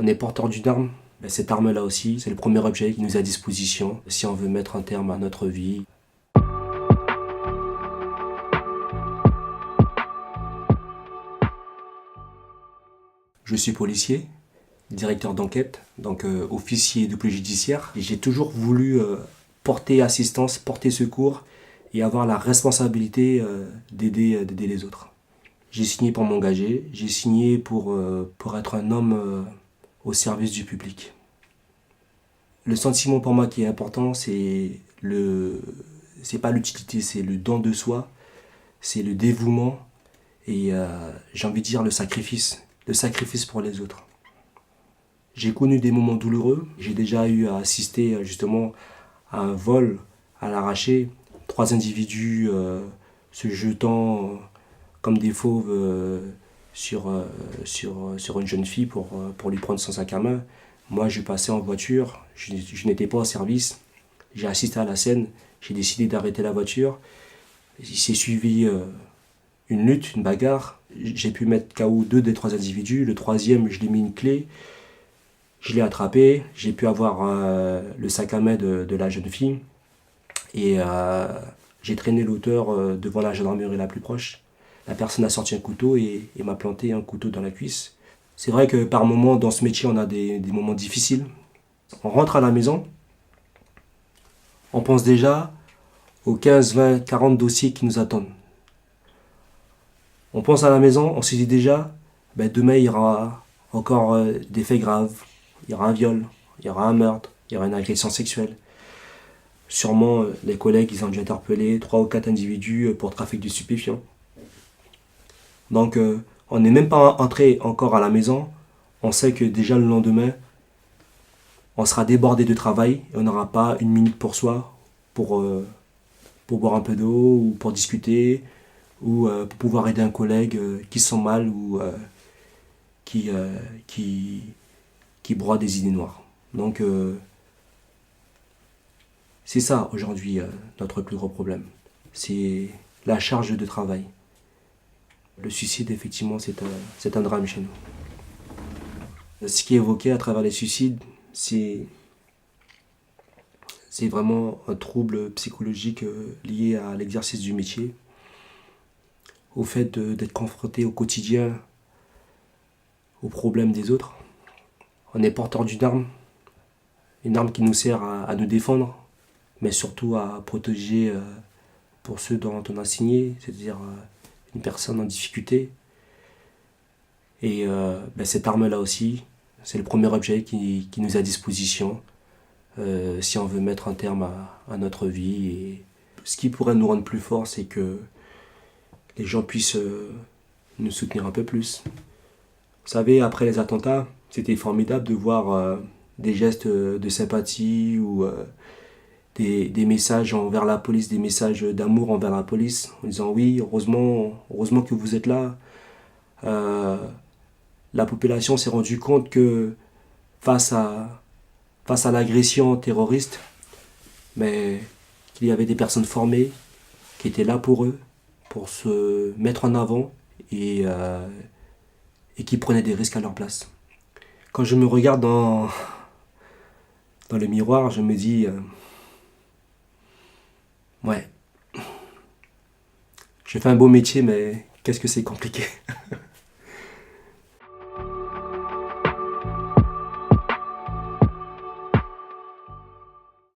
On est porteur d'une arme. Cette arme-là aussi, c'est le premier objet qui nous est à disposition si on veut mettre un terme à notre vie. Je suis policier, directeur d'enquête, donc officier de police judiciaire. J'ai toujours voulu porter assistance, porter secours et avoir la responsabilité d'aider les autres. J'ai signé pour m'engager, j'ai signé pour être un homme au service du public. Le sentiment pour moi qui est important, c'est pas l'utilité, c'est le don de soi, c'est le dévouement et j'ai envie de dire le sacrifice pour les autres. J'ai connu des moments douloureux, j'ai déjà eu à assister justement à un vol à l'arraché, 3 individus se jetant comme des fauves sur une jeune fille pour lui prendre son sac à main. Moi, je passais en voiture, je n'étais pas au service, j'ai assisté à la scène, j'ai décidé d'arrêter la voiture. Il s'est suivi une lutte, une bagarre. J'ai pu mettre KO 2 des 3 individus. Le troisième, je lui ai mis une clé, je l'ai attrapé, j'ai pu avoir le sac à main de la jeune fille et j'ai traîné l'auteur devant la gendarmerie la plus proche. La personne a sorti un couteau et m'a planté un couteau dans la cuisse. C'est vrai que par moments, dans ce métier, on a des moments difficiles. On rentre à la maison, on pense déjà aux 15, 20, 40 dossiers qui nous attendent. On pense à la maison, on se dit déjà, demain il y aura encore des faits graves. Il y aura un viol, il y aura un meurtre, il y aura une agression sexuelle. Sûrement, les collègues, ils ont dû interpeller 3 ou 4 individus pour trafic de stupéfiants. Donc, on n'est même pas entré encore à la maison. On sait que déjà le lendemain, on sera débordé de travail et on n'aura pas une minute pour soi, pour boire un peu d'eau ou pour discuter ou pour pouvoir aider un collègue qui se sent mal ou qui broie des idées noires. Donc, c'est ça aujourd'hui notre plus gros problème. C'est la charge de travail. Le suicide, effectivement, c'est un drame chez nous. Ce qui est évoqué à travers les suicides, c'est vraiment un trouble psychologique lié à l'exercice du métier, au fait d'être confronté au quotidien aux problèmes des autres. On est porteur une arme qui nous sert à nous défendre, mais surtout à protéger pour ceux dont on a signé, c'est-à-dire une personne en difficulté. Et cette arme-là aussi, c'est le premier objet qui nous est à disposition si on veut mettre un terme à notre vie. Et ce qui pourrait nous rendre plus forts, c'est que les gens puissent nous soutenir un peu plus. Vous savez, après les attentats, c'était formidable de voir des gestes de sympathie ou des messages envers la police, des messages d'amour envers la police, en disant oui, heureusement que vous êtes là. La population s'est rendue compte que face à l'agression terroriste, mais qu'il y avait des personnes formées qui étaient là pour eux, pour se mettre en avant et qui prenaient des risques à leur place. Quand je me regarde dans le miroir, je me dis ouais, je fais un beau métier, mais qu'est-ce que c'est compliqué.